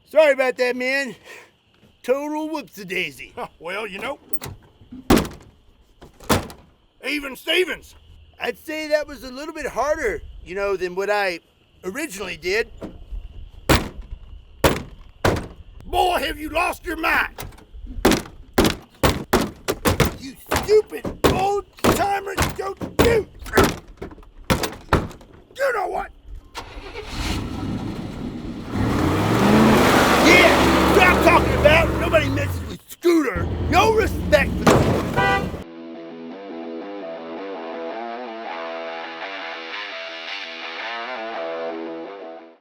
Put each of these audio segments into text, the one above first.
Sorry about that, man. Total whoops-a-daisy. Well, even Stevens. I'd say that was a little bit harder, than what I originally did. Boy, have you lost your mind. You stupid old-timer, don't you! You know what? Yeah, what I'm talking about. Nobody messes with Scooter. No respect for the...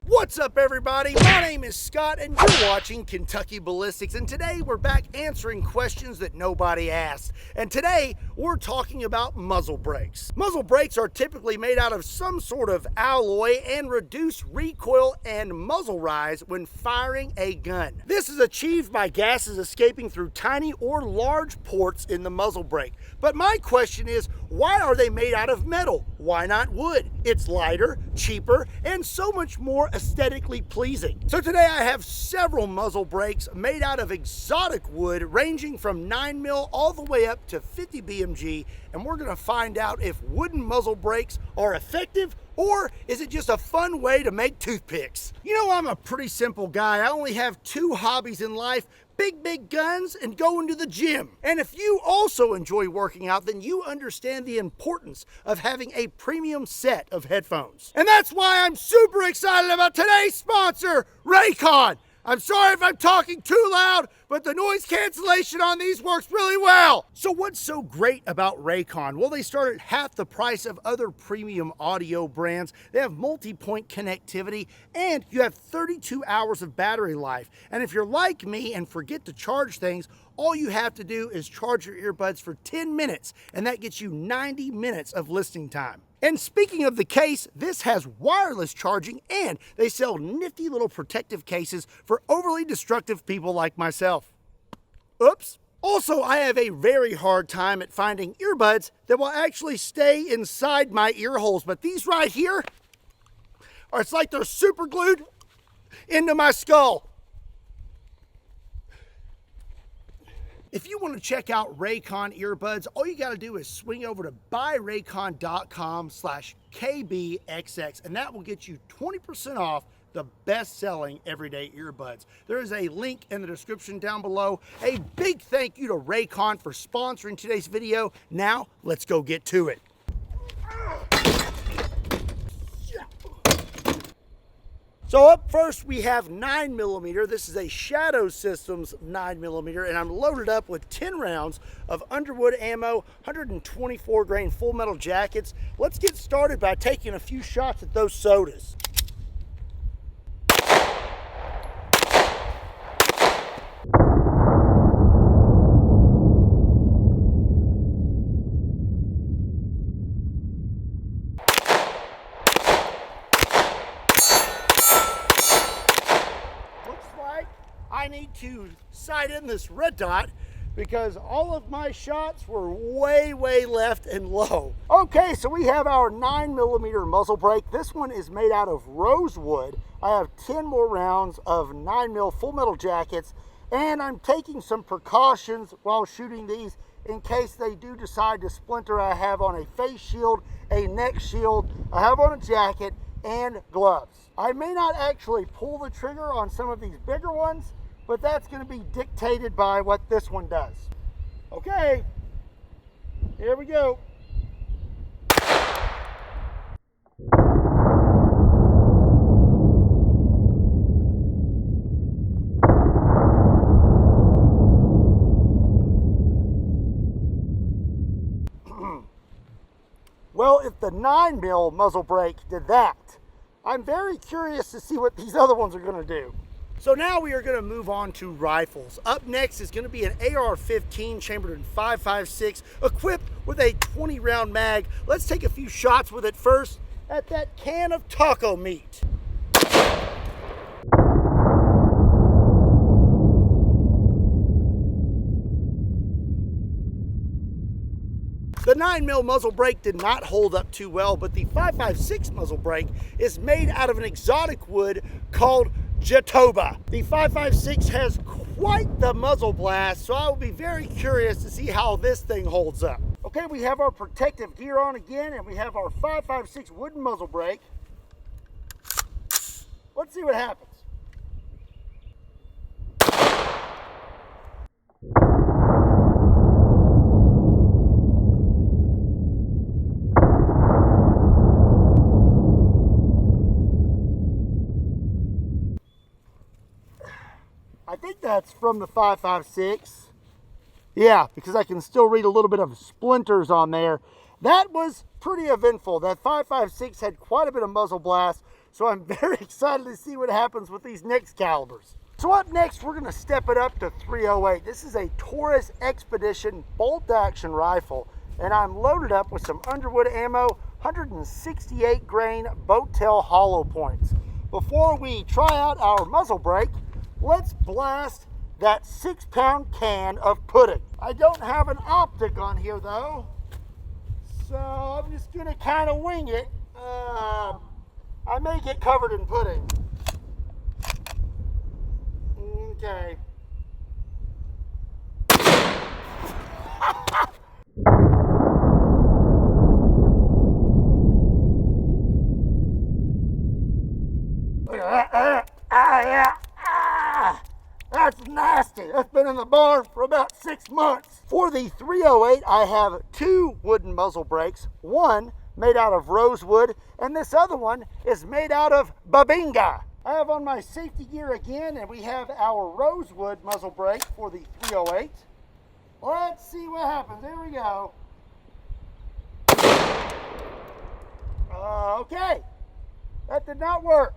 What's up, everybody? My name is Scott, and you're watching Kentucky Ballistics, and today we're back answering questions that nobody asked. And today, we're talking about muzzle brakes. Muzzle brakes are typically made out of some sort of alloy and reduce recoil and muzzle rise when firing a gun. This is achieved by gases escaping through tiny or large ports in the muzzle brake. But my question is, why are they made out of metal? Why not wood? It's lighter, cheaper, and so much more aesthetically pleasing. So today I have several muzzle brakes made out of exotic wood ranging from 9mm all the way up to 50 BMG, and we're gonna find out if wooden muzzle brakes are effective or is it just a fun way to make toothpicks? I'm a pretty simple guy. I only have two hobbies in life: big guns and going to the gym. And if you also enjoy working out, then you understand the importance of having a premium set of headphones. And that's why I'm super excited about today's sponsor, Raycon. I'm sorry if I'm talking too loud, but the noise cancellation on these works really well. So what's so great about Raycon? Well, they start at half the price of other premium audio brands. They have multi-point connectivity, and you have 32 hours of battery life. And if you're like me and forget to charge things, all you have to do is charge your earbuds for 10 minutes, and that gets you 90 minutes of listening time. And speaking of the case, this has wireless charging, and they sell nifty little protective cases for overly destructive people like myself. Oops. Also, I have a very hard time at finding earbuds that will actually stay inside my ear holes, but these right here, it's like they're super glued into my skull. If you want to check out Raycon earbuds, all you got to do is swing over to buyraycon.com/KBXX, and that will get you 20% off the best-selling everyday earbuds. There is a link in the description down below. A big thank you to Raycon for sponsoring today's video. Now, let's go get to it. So up first we have 9mm. This is a Shadow Systems 9mm, and I'm loaded up with 10 rounds of Underwood ammo, 124 grain full metal jackets. Let's get started by taking a few shots at those sodas. I need to sight in this red dot because all of my shots were way left and low. Okay, so we have our 9mm muzzle brake. This one is made out of rosewood. I have 10 more rounds of 9mm full metal jackets, and I'm taking some precautions while shooting these in case they do decide to splinter. I have on a face shield, a neck shield, I have on a jacket, and gloves. I may not actually pull the trigger on some of these bigger ones, but that's going to be dictated by what this one does. Okay, here we go. Well, if the 9mm muzzle brake did that, I'm very curious to see what these other ones are going to do. So now we are going to move on to rifles. Up next is going to be an AR-15 chambered in 5.56, equipped with a 20-round mag. Let's take a few shots with it first at that can of taco meat. The 9mm muzzle brake did not hold up too well, but the 5.56 muzzle brake is made out of an exotic wood called Jatoba. The 5.56 has quite the muzzle blast, so I will be very curious to see how this thing holds up. Okay, we have our protective gear on again, and we have our 5.56 wooden muzzle brake. Let's see what happens. I think that's from the 5.56. Yeah, because I can still read a little bit of splinters on there. That was pretty eventful. That 5.56 had quite a bit of muzzle blast, so I'm very excited to see what happens with these next calibers. So up next, we're gonna step it up to 308. This is a Taurus Expedition bolt action rifle, and I'm loaded up with some Underwood ammo, 168 grain boat tail hollow points. Before we try out our muzzle brake, let's blast that 6-pound can of pudding. I don't have an optic on here though, so I'm just gonna kind of wing it. I may get covered in pudding. Okay. Look at that. That's nasty. That's been in the barn for about 6 months. For the 308, I have 2 wooden muzzle brakes. One made out of rosewood, and this other one is made out of babinga. I have on my safety gear again, and we have our rosewood muzzle brake for the 308. Let's see what happens. Here we go. Okay, that did not work.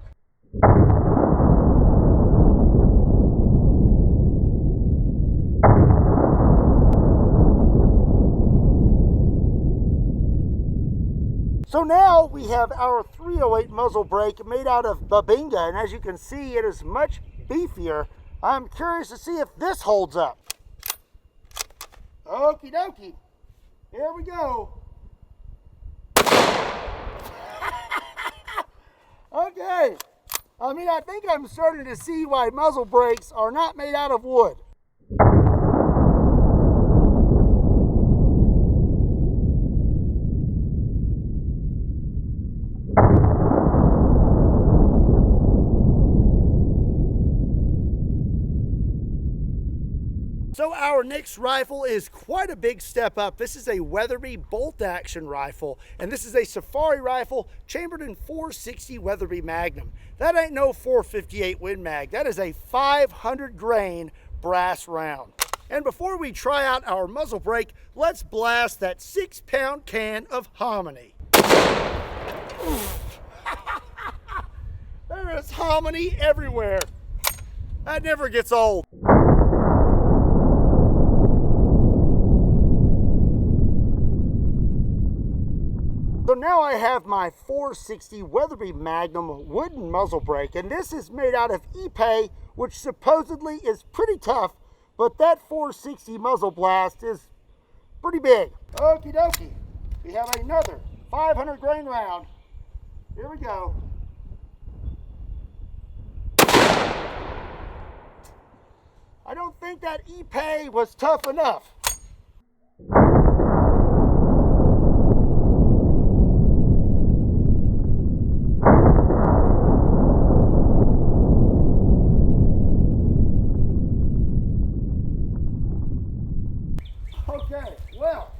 So now we have our 308 muzzle brake made out of babinga, and as you can see, it is much beefier. I'm curious to see if this holds up. Okie dokie, here we go. Okay, I mean, I think I'm starting to see why muzzle brakes are not made out of wood. So our next rifle is quite a big step up. This is a Weatherby bolt action rifle, and this is a safari rifle chambered in 460 Weatherby Magnum. That ain't no 458 Win Mag. That is a 500 grain brass round. And before we try out our muzzle brake, let's blast that 6-pound can of hominy. There is hominy everywhere. That never gets old. So now I have my 460 Weatherby Magnum wooden muzzle brake, and this is made out of Ipe, which supposedly is pretty tough, but that 460 muzzle blast is pretty big. Okie dokie, we have another 500 grain round. Here we go. I don't think that Ipe was tough enough. Okay, well,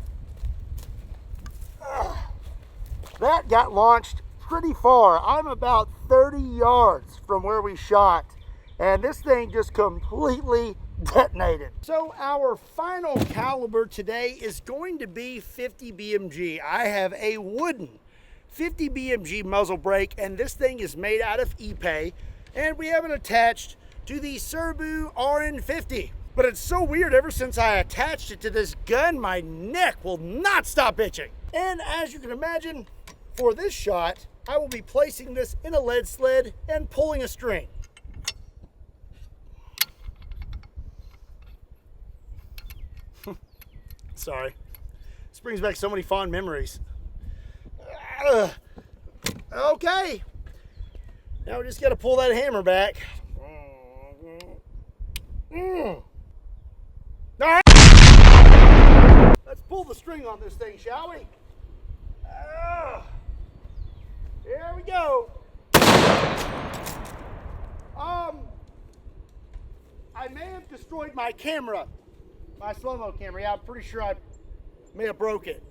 that got launched pretty far. I'm about 30 yards from where we shot, and this thing just completely detonated. So our final caliber today is going to be 50 BMG. I have a wooden 50 BMG muzzle brake, and this thing is made out of Ipe, and we have it attached to the Serbu RN50. But it's so weird, ever since I attached it to this gun, my neck will not stop itching. And as you can imagine, for this shot, I will be placing this in a lead sled and pulling a string. Sorry. This brings back so many fond memories. Okay. Now we just got to pull that hammer back. All right. Let's pull the string on this thing, shall we? Here we go. I may have destroyed my camera, my slow-mo camera. Yeah, I'm pretty sure I may have broke it.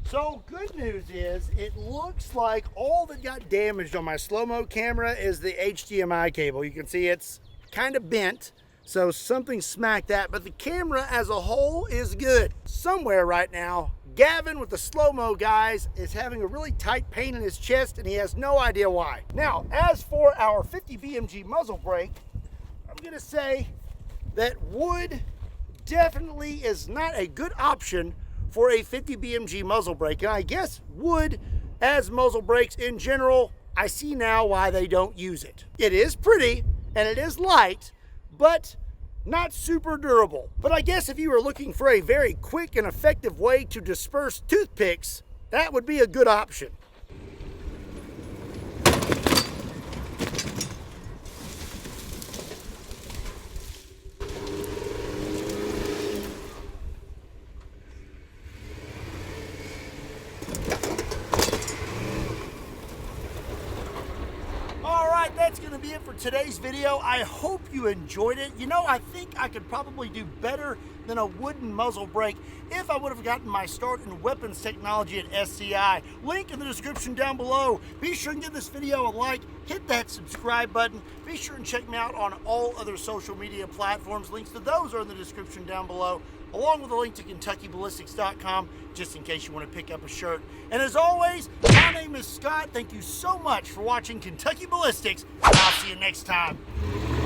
So good news is it looks like all that got damaged on my slow-mo camera is the HDMI cable. You can see it's kind of bent, so something smacked that, but the camera as a whole is good. Somewhere right now, Gavin with the slow-mo guys is having a really tight pain in his chest and he has no idea why. Now, as for our 50 BMG muzzle brake, I'm gonna say that wood definitely is not a good option for a 50 BMG muzzle brake. And I guess wood as muzzle brakes in general, I see now why they don't use it. It is pretty and it is light, but not super durable. But I guess if you were looking for a very quick and effective way to disperse toothpicks, that would be a good option. That's going to be it for today's video. I hope you enjoyed it. You know, I think I could probably do better than a wooden muzzle brake if I would have gotten my start in weapons technology at SCI. Link in the description down below. Be sure and give this video a like, hit that subscribe button. Be sure and check me out on all other social media platforms. Links to those are in the description down below, along with a link to KentuckyBallistics.com, just in case you want to pick up a shirt. And as always, my name is Scott. Thank you so much for watching Kentucky Ballistics, and I'll see you next time.